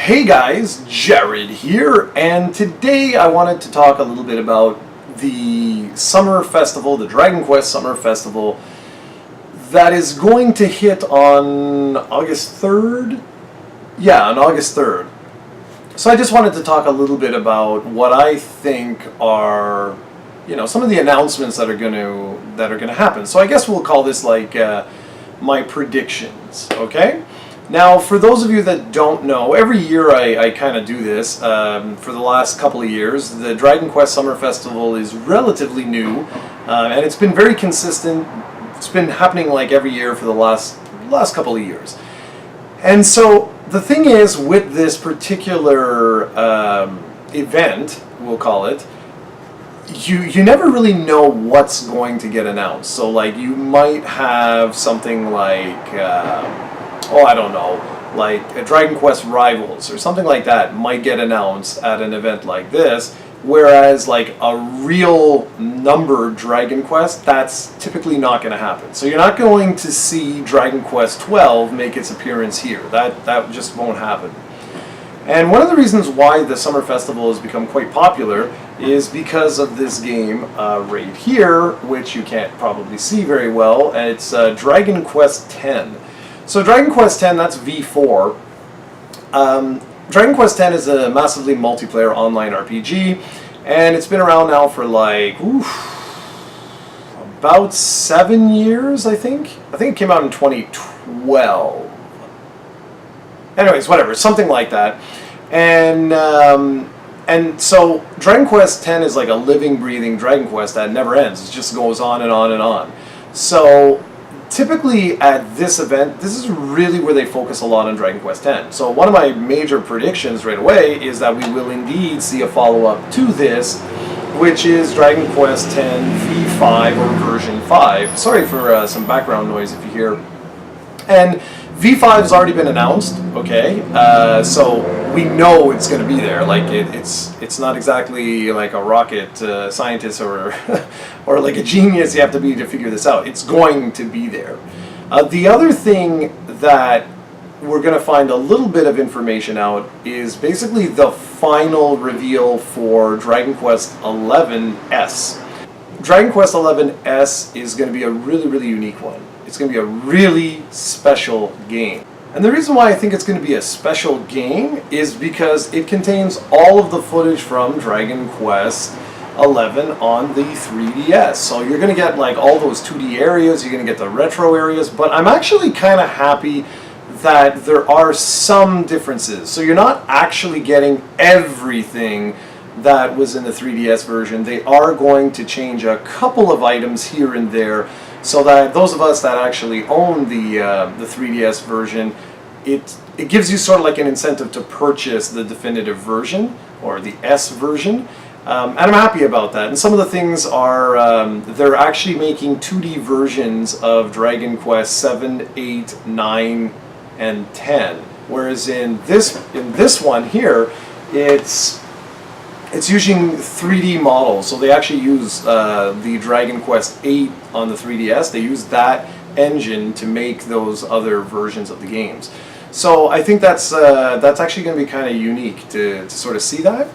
Hey guys, Jared here, and today I wanted to talk a little bit about the summer festival, the Dragon Quest Summer Festival, that is going to hit on August 3rd? Yeah, on August 3rd. So I just wanted to talk a little bit about what I think are, some of the announcements that are going to happen. So I guess we'll call this like my predictions, okay? Now, for those of you that don't know, every year I kind of do this. For the last couple of years, the Dragon Quest Summer Festival is relatively new, and it's been very consistent. It's been happening like every year for the last couple of years. And so the thing is, with this particular event, we'll call it, you never really know what's going to get announced. So like you might have something like I don't know, like a Dragon Quest Rivals or something like that might get announced at an event like this, whereas like a real numbered Dragon Quest, that's typically not going to happen. So you're not going to see Dragon Quest 12 make its appearance here. That just won't happen. And one of the reasons why the Summer Festival has become quite popular is because of this game right here, which you can't probably see very well, and it's Dragon Quest X. So Dragon Quest X, that's V4. Dragon Quest X is a massively multiplayer online RPG, and it's been around now for like, about 7 years, I think. I think it came out in 2012. Anyways, whatever, something like that. And so Dragon Quest X is like a living, breathing Dragon Quest that never ends. It just goes on and on and on. So typically at this event, this is really where they focus a lot on Dragon Quest X. So one of my major predictions right away is that we will indeed see a follow-up to this, which is Dragon Quest X V5 or version 5. Sorry for some background noise if you hear. And V5 has already been announced, okay? So we know it's going to be there. Like it's not exactly like a rocket scientist or or like a genius you have to be to figure this out. It's going to be there. The other thing that we're going to find a little bit of information out is basically the final reveal for Dragon Quest XI-S. Dragon Quest XI-S is going to be a really, really unique one. It's going to be a really special game. And the reason why I think it's going to be a special game is because it contains all of the footage from Dragon Quest XI on the 3DS. So you're going to get like all those 2D areas, you're going to get the retro areas, but I'm actually kind of happy that there are some differences. So you're not actually getting everything that was in the 3DS version. They are going to change a couple of items here and there, so that those of us that actually own the 3DS version, it gives you sort of like an incentive to purchase the definitive version, or the S version, and I'm happy about that. And some of the things are, they're actually making 2D versions of Dragon Quest 7, 8, 9, and 10, whereas in this one here, it's using 3D models. So they actually use the Dragon Quest 8 on the 3DS. They use that engine to make those other versions of the games. So I think that's actually going to be kind of unique to sort of see that.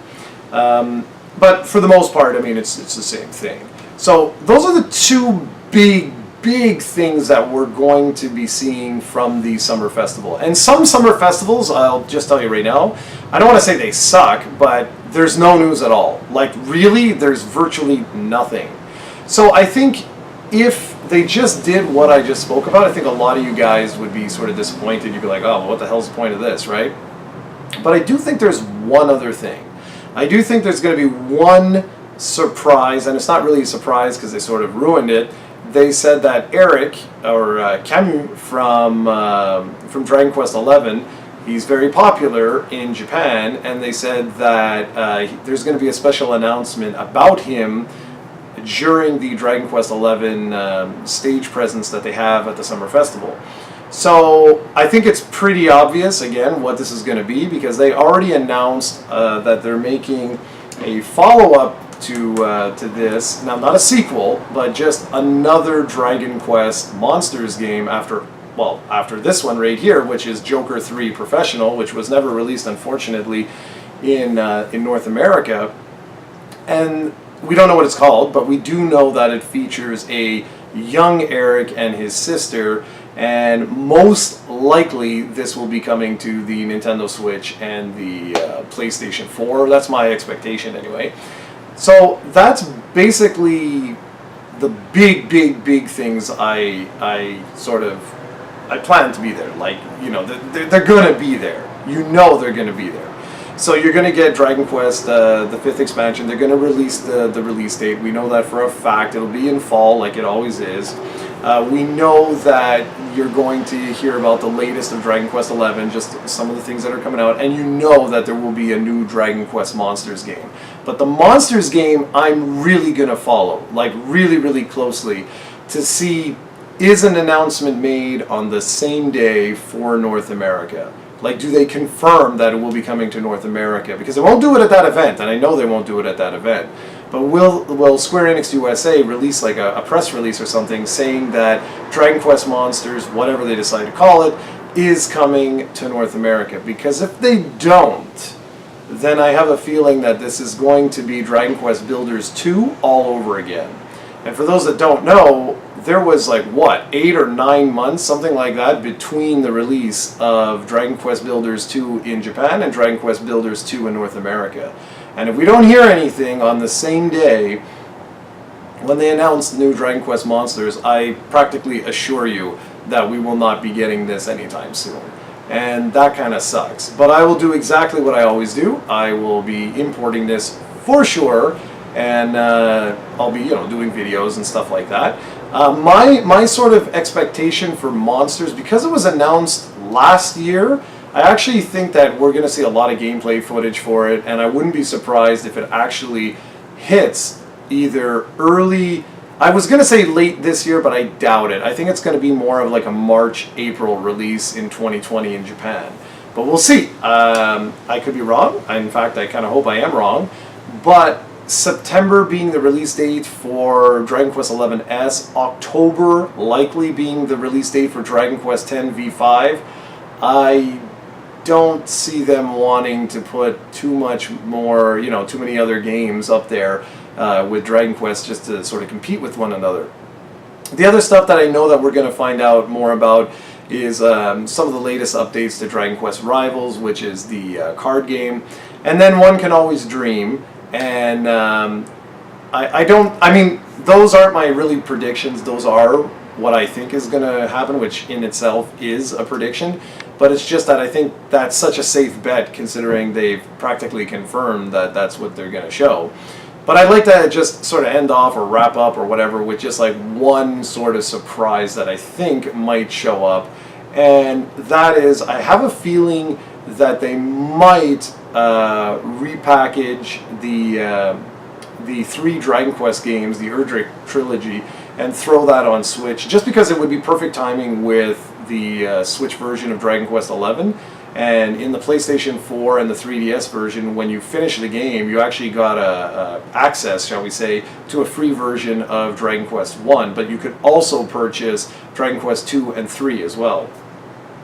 But for the most part, I mean, it's the same thing. So those are the two big things that we're going to be seeing from the Summer Festival. And some Summer Festivals, I'll just tell you right now, I don't want to say they suck, but there's no news at all. Like really, there's virtually nothing. So I think if they just did what I just spoke about, I think a lot of you guys would be sort of disappointed. You'd be like, oh, well, what the hell's the point of this, right? But I do think there's one other thing. I do think there's going to be one surprise, and it's not really a surprise because they sort of ruined it. They said that Eric, or Camus from Dragon Quest XI, he's very popular in Japan, and they said that there's going to be a special announcement about him during the Dragon Quest XI stage presence that they have at the Summer Festival. So I think it's pretty obvious, again, what this is going to be, because they already announced that they're making a follow-up to this. Now, not a sequel, but just another Dragon Quest Monsters game after well, after this one right here, which is Joker 3 Professional, which was never released, unfortunately, in North America. And we don't know what it's called, but we do know that it features a young Eric and his sister, and most likely this will be coming to the Nintendo Switch and the PlayStation 4. That's my expectation anyway. So that's basically the big things I plan to be there. Like, you know, they're gonna be there. You know they're gonna be there. So you're going to get Dragon Quest, the 5th expansion. They're going to release the release date. We know that for a fact. It'll be in fall like it always is. We know that you're going to hear about the latest of Dragon Quest 11, just some of the things that are coming out. And you know that there will be a new Dragon Quest Monsters game. But the Monsters game, I'm really going to follow, like really closely, to see, is an announcement made on the same day for North America? Like, do they confirm that it will be coming to North America? Because they won't do it at that event, and I know they won't do it at that event. But will Square-Enix USA release like a press release or something saying that Dragon Quest Monsters, whatever they decide to call it, is coming to North America? Because if they don't, then I have a feeling that this is going to be Dragon Quest Builders 2 all over again. And for those that don't know, there was like, what, 8 or 9 months, something like that, between the release of Dragon Quest Builders 2 in Japan and Dragon Quest Builders 2 in North America. And if we don't hear anything on the same day when they announce the new Dragon Quest Monsters, I practically assure you that we will not be getting this anytime soon. And that kind of sucks. But I will do exactly what I always do. I will be importing this for sure, and I'll be, doing videos and stuff like that. My sort of expectation for Monsters, because it was announced last year, I actually think that we're going to see a lot of gameplay footage for it, and I wouldn't be surprised if it actually hits either early, I was going to say late this year, but I doubt it. I think it's going to be more of like a March, April release in 2020 in Japan. But we'll see. I could be wrong. In fact, I kind of hope I am wrong. But September being the release date for Dragon Quest XI S, October likely being the release date for Dragon Quest X V5, I don't see them wanting to put too much more, too many other games up there with Dragon Quest just to sort of compete with one another. The other stuff that I know that we're going to find out more about is some of the latest updates to Dragon Quest Rivals, which is the card game. And then One Can Always Dream. And those aren't my really predictions. Those are what I think is going to happen, which in itself is a prediction. But it's just that I think that's such a safe bet, considering they've practically confirmed that that's what they're going to show. But I'd like to just sort of end off or wrap up or whatever with just like one sort of surprise that I think might show up. And that is, I have a feeling that they might repackage the 3 Dragon Quest games, the Erdrick trilogy, and throw that on Switch, just because it would be perfect timing with the Switch version of Dragon Quest XI. And in the PlayStation 4 and the 3DS version, when you finish the game, you actually got access, shall we say, to a free version of Dragon Quest 1, but you could also purchase Dragon Quest 2 and 3 as well.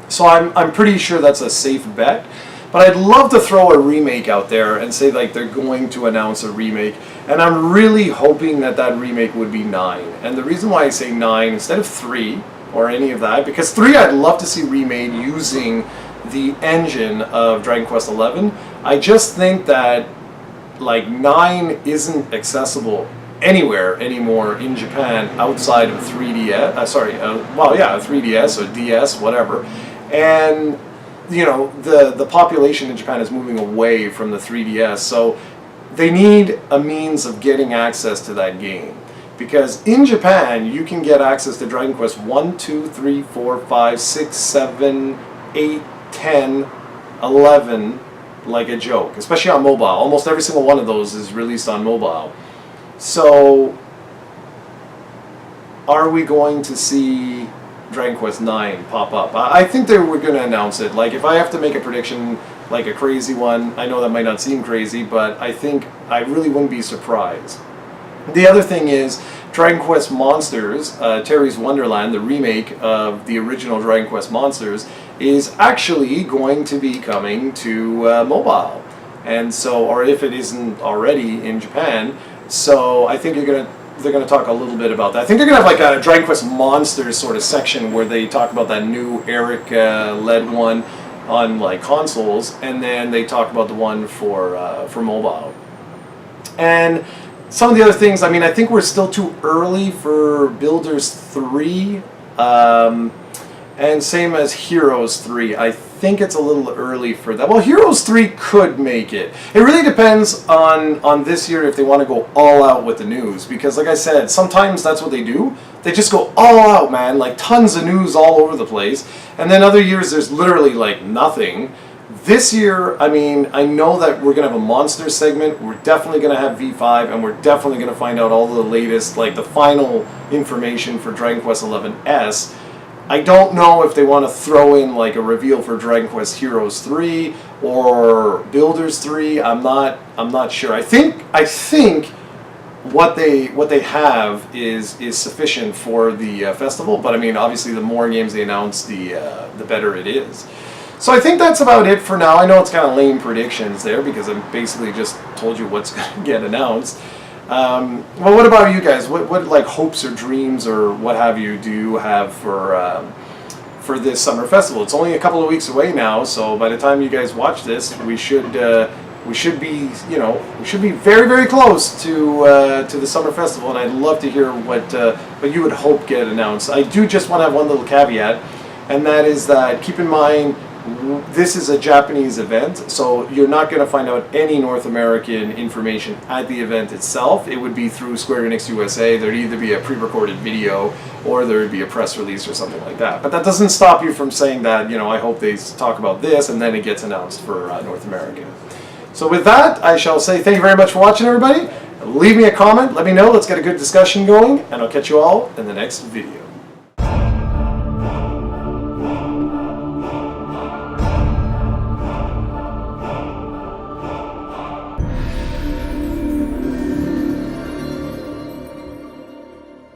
So I'm pretty sure that's a safe bet. But I'd love to throw a remake out there and say like they're going to announce a remake. And I'm really hoping that that remake would be 9. And the reason why I say 9 instead of 3 or any of that, because 3 I'd love to see remade using the engine of Dragon Quest XI. I just think that like 9 isn't accessible anywhere anymore in Japan outside of 3DS. 3DS or DS, whatever. And the population in Japan is moving away from the 3DS, so they need a means of getting access to that game. Because in Japan, you can get access to Dragon Quest 1, 2, 3, 4, 5, 6, 7, 8, 10, 11, like a joke, especially on mobile. Almost every single one of those is released on mobile. So, are we going to see Dragon Quest 9 pop up? I think they were going to announce it. Like, if I have to make a prediction, like a crazy one, I know that might not seem crazy, but I think I really wouldn't be surprised The other thing is Dragon Quest Monsters, Terry's Wonderland, the remake of the original Dragon Quest Monsters, is actually going to be coming to mobile. And so, or if it isn't already in Japan, so I think they're gonna talk a little bit about that. I think they're gonna have like a Dragon Quest Monsters sort of section where they talk about that new Eric led one on like consoles, and then they talk about the one for mobile. And some of the other things, I mean, I think we're still too early for Builders 3, and same as Heroes 3. I think it's a little early for that. Well, Heroes 3 could make it. It really depends on this year if they want to go all out with the news. Because like I said, sometimes that's what they do. They just go all out, man. Like tons of news all over the place. And then other years there's literally like nothing. This year, I mean, I know that we're going to have a Monsters segment. We're definitely going to have V5. And we're definitely going to find out all the latest, like the final information for Dragon Quest XI-S. I don't know if they want to throw in like a reveal for Dragon Quest Heroes 3 or Builders 3. I'm not sure. I think what they have is sufficient for the festival. But I mean, obviously, the more games they announce, the better it is. So I think that's about it for now. I know it's kind of lame predictions there because I basically just told you what's going to get announced. Well, what about you guys? What like hopes or dreams or what have you do you have for this summer festival? It's only a couple of weeks away now, so by the time you guys watch this, we should be very, very close to the summer festival, and I'd love to hear what you would hope get announced. I do just want to have one little caveat, and that is that keep in mind, this is a Japanese event, so you're not going to find out any North American information at the event itself. It would be through Square-Enix USA. There'd either be a pre-recorded video or there would be a press release or something like that. But that doesn't stop you from saying that, I hope they talk about this and then it gets announced for North America. So with that, I shall say thank you very much for watching, everybody. Leave me a comment, let me know, let's get a good discussion going, and I'll catch you all in the next video.